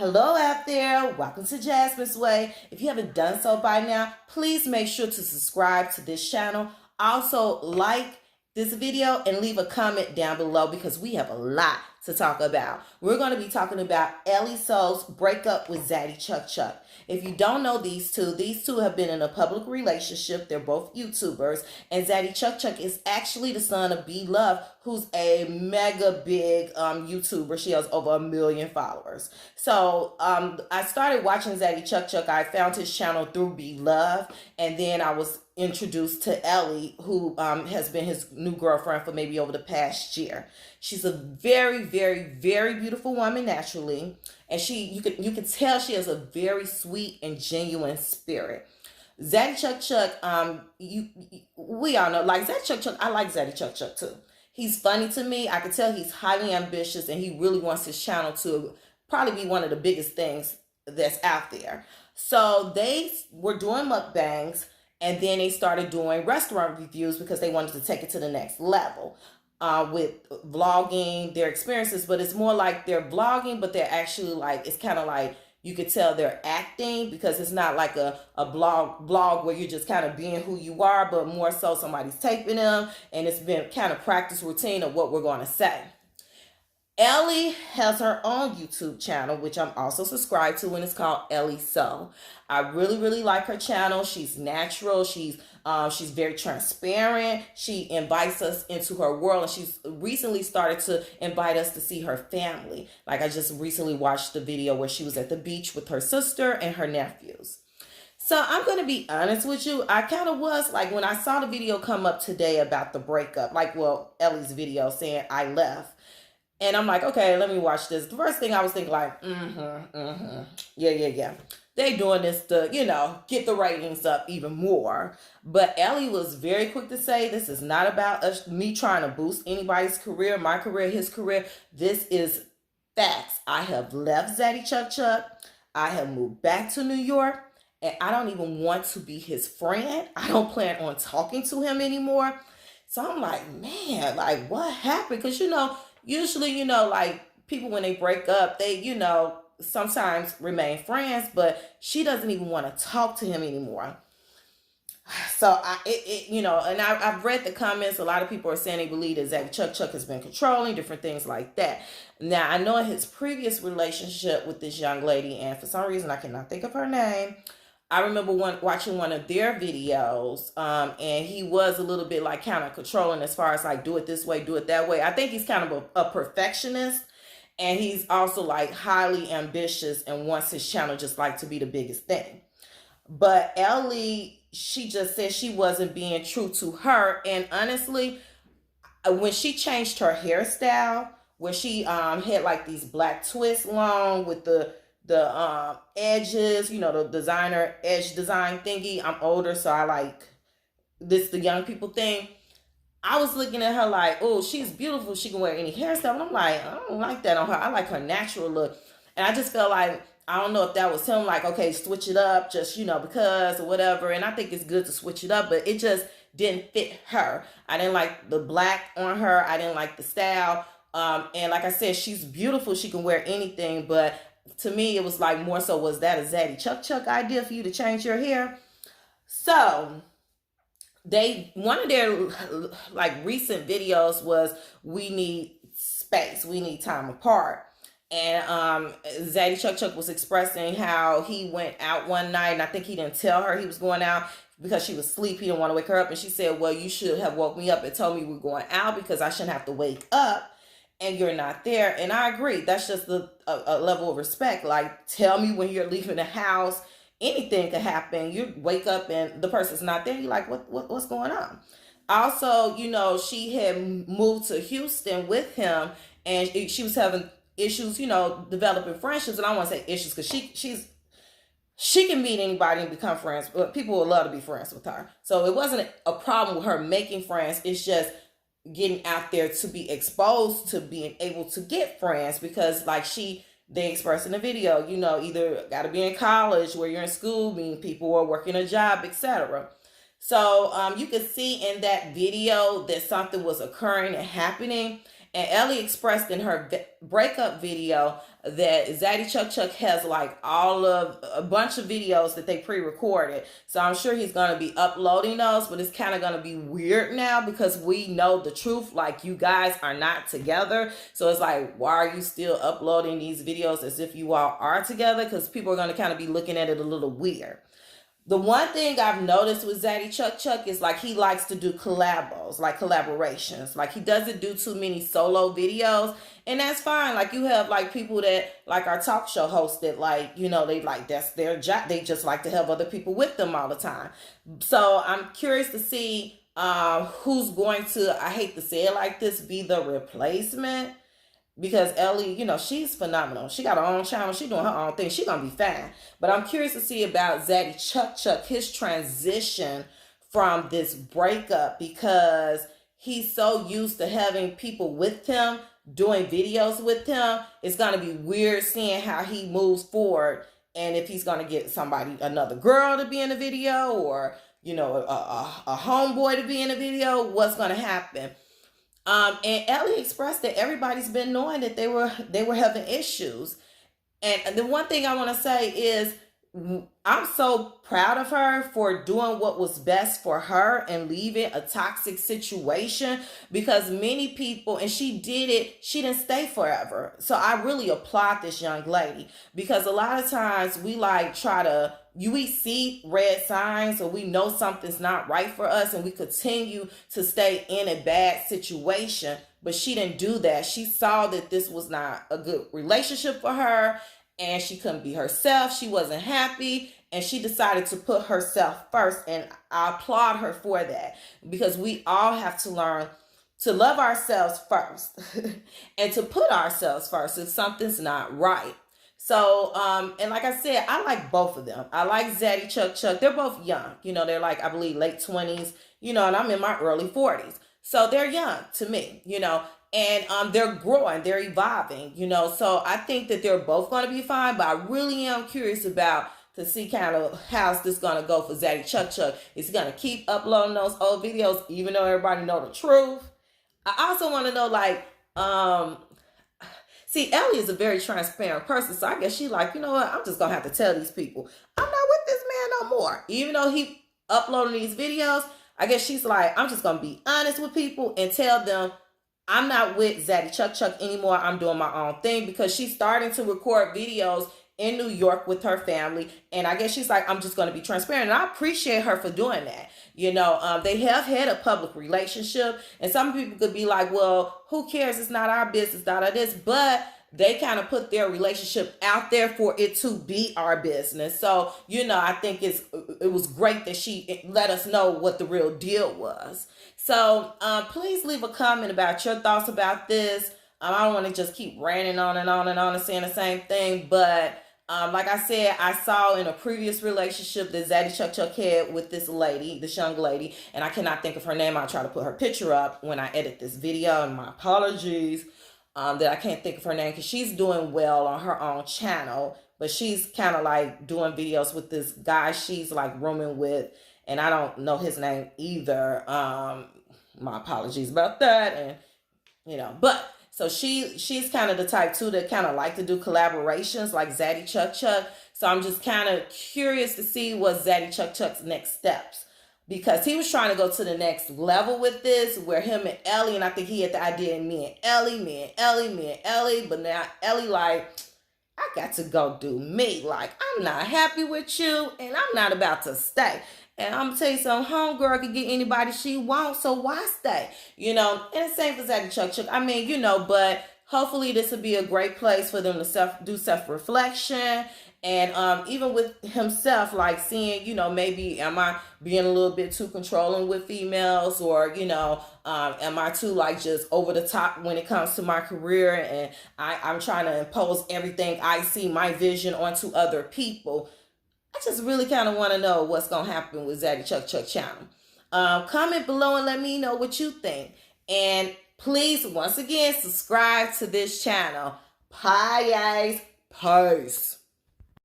Hello out there, welcome to Jasmine's Way. If you haven't done so by now, please make sure to subscribe to this channel. Also, like this video and leave a comment down below because we have a lot to talk about. We're going to be talking about Elli Soul's breakup with Zaddy Chunk Chunk. If you don't know these two have been in a public relationship. They're both YouTubers, and Zaddy Chunk Chunk is actually the son of B Love, who's a mega big YouTuber. She has over 1 million followers. So I started watching Zaddy Chunk Chunk. I found his channel through B Love, and then I was introduced to Elli, who has been his new girlfriend for maybe over the past year. She's a very, very, very beautiful woman naturally, and you can tell she has a very sweet and genuine spirit. Zaddy Chunk Chunk, we all know, like Zaddy Chunk Chunk, I like Zaddy Chunk Chunk too. He's funny to me. I can tell he's highly ambitious, and he really wants his channel to probably be one of the biggest things that's out there. So they were doing mukbangs, and then they started doing restaurant reviews because they wanted to take it to the next level with vlogging their experiences. But it's more like they're vlogging, but they're actually like, it's kind of like you could tell they're acting, because it's not like a blog where you're just kind of being who you are, but more so somebody's taping them, and it's been kind of practice routine of what we're going to say. Elli has her own YouTube channel, which I'm also subscribed to, and it's called Elli Soul. I really, really like her channel. She's natural. She's very transparent. She invites us into her world, and she's recently started to invite us to see her family. Like, I just recently watched the video where she was at the beach with her sister and her nephews. So I'm going to be honest with you. I kind of was like, when I saw the video come up today about the breakup, like, well, Elli's video saying I left. And I'm like, okay, let me watch this. The first thing I was thinking like, yeah. They doing this to, get the ratings up even more. But Elli was very quick to say, this is not about me trying to boost anybody's career, my career, his career. This is facts. I have left Zaddy Chunk Chunk. I have moved back to New York, and I don't even want to be his friend. I don't plan on talking to him anymore. So I'm like, man, like, what happened? Because, usually, like, people when they break up, they, sometimes remain friends, but she doesn't even want to talk to him anymore. So I've read the comments. A lot of people are saying they believe that Zaddy Chunk Chunk has been controlling, different things like that. Now, I know in his previous relationship with this young lady, and for some reason I cannot think of her name, I remember watching one of their videos, and he was a little bit like kind of controlling as far as like, do it this way, do it that way. I think he's kind of a perfectionist, and he's also like highly ambitious and wants his channel just like to be the biggest thing. But Elli, she just said she wasn't being true to her. And honestly, when she changed her hairstyle, where she had like these black twists long with the edges, the designer edge design thingy. I'm older, so I like this, the young people thing. I was looking at her like, oh, she's beautiful. She can wear any hairstyle. And I'm like, I don't like that on her. I like her natural look. And I just felt like, I don't know if that was him, like, okay, switch it up, just, because or whatever. And I think it's good to switch it up, but it just didn't fit her. I didn't like the black on her. I didn't like the style. And like I said, she's beautiful. She can wear anything, but to me, it was like more so, was that a Zaddy Chunk Chunk idea for you to change your hair? So one of their like recent videos was, we need space, we need time apart. And Zaddy Chunk Chunk was expressing how he went out one night, and I think he didn't tell her he was going out because she was asleep. He didn't want to wake her up, and she said, well, you should have woke me up and told me we're going out because I shouldn't have to wake up and you're not there. And I agree. That's just a level of respect. Like, tell me when you're leaving the house. Anything could happen. You wake up and the person's not there. You're like, what's going on? Also, she had moved to Houston with him, and she was having issues, developing friendships. And I want to say issues because she can meet anybody and become friends, but people would love to be friends with her. So it wasn't a problem with her making friends. It's just getting out there to be exposed to being able to get friends, because like they express in the video, either got to be in college, where you're in school, meeting people, or working a job, etc. So you could see in that video that something was occurring and happening, And Ellie expressed in her breakup video that Zaddy Chunk Chunk has like all of a bunch of videos that they pre-recorded. So I'm sure he's going to be uploading those, but it's kind of going to be weird now because we know the truth. Like, you guys are not together. So it's like, why are you still uploading these videos as if you all are together? Because people are going to kind of be looking at it a little weird. The one thing I've noticed with Zaddy Chunk Chunk is like he likes to do collabos, like collaborations. Like, he doesn't do too many solo videos, and that's fine. Like, you have like people that like our talk show hosts that like, you know, they like, that's their job. They just like to have other people with them all the time. So I'm curious to see who's going to, I hate to say it like this, be the replacement. Because Ellie, you know, she's phenomenal. She got her own channel. She's doing her own thing. She's going to be fine. But I'm curious to see about Zaddy Chunk Chunk, his transition from this breakup, because he's so used to having people with him, doing videos with him. It's going to be weird seeing how he moves forward, and if he's going to get somebody, another girl to be in the video, or, you know, a homeboy to be in the video. What's going to happen? And Ellie expressed that everybody's been knowing that they were having issues. And the one thing I want to say is, I'm so proud of her for doing what was best for her and leaving a toxic situation, because many people, and she did it, she didn't stay forever. So I really applaud this young lady, because a lot of times we like we see red signs, or we know something's not right for us, and we continue to stay in a bad situation. But she didn't do that. She saw that this was not a good relationship for her, and she couldn't be herself. She wasn't happy, and she decided to put herself first. And I applaud her for that, because we all have to learn to love ourselves first and to put ourselves first if something's not right. So, and like I said, I like both of them. I like Zaddy Chunk Chunk. They're both young. You know, they're like, I believe, late 20s, you know, and I'm in my early 40s. So they're young to me, you know, and they're growing, they're evolving, you know. So I think that they're both going to be fine, but I really am curious about to see kind of how's this going to go for Zaddy Chunk Chunk. Is he going to keep uploading those old videos even though everybody know the truth? I also want to know, like, see, Ellie is a very transparent person, so I guess she like, you know what, I'm just going to have to tell these people, I'm not with this man no more. Even though he uploading these videos, I guess she's like, I'm just going to be honest with people and tell them I'm not with Zaddy Chunk Chunk anymore. I'm doing my own thing, because she's starting to record videos in New York with her family. And I guess she's like, I'm just going to be transparent. And I appreciate her for doing that. You know, they have had a public relationship, and some people could be like, well, who cares? It's not our business, this. But they kind of put their relationship out there for it to be our business. So, you know, I think it was great that she let us know what the real deal was. So please leave a comment about your thoughts about this. I don't want to just keep ranting on and on and on and saying the same thing, but like I said, I saw in a previous relationship that Zaddy Chunk Chunk had with this lady, this young lady, and I cannot think of her name. I'll try to put her picture up when I edit this video, and my apologies that I can't think of her name, because she's doing well on her own channel, but she's kind of like doing videos with this guy she's like rooming with, and I don't know his name either. My apologies about that, and you know, but so she's kind of the type too that kind of like to do collaborations like Zaddy Chunk Chunk. So I'm just kind of curious to see what Zaddy Chunk Chunk's next steps, because he was trying to go to the next level with this, where him and Ellie, and I think he had the idea in me and Ellie, but now Ellie like, I got to go do me. Like, I'm not happy with you, and I'm not about to stay. And I'm going to tell you something, homegirl can get anybody she wants, so why stay? You know, and the same for Zaddy Chunk Chunk. I mean, you know, but hopefully this will be a great place for them to do self-reflection. And even with himself, like seeing, you know, maybe am I being a little bit too controlling with females, or, you know, am I too like just over the top when it comes to my career, and I'm trying to impose everything I see, my vision, onto other people. I just really kind of want to know what's going to happen with Zaddy Chunk Chunk channel. Comment below and let me know what you think. And please, once again, subscribe to this channel. Bye, guys. Peace.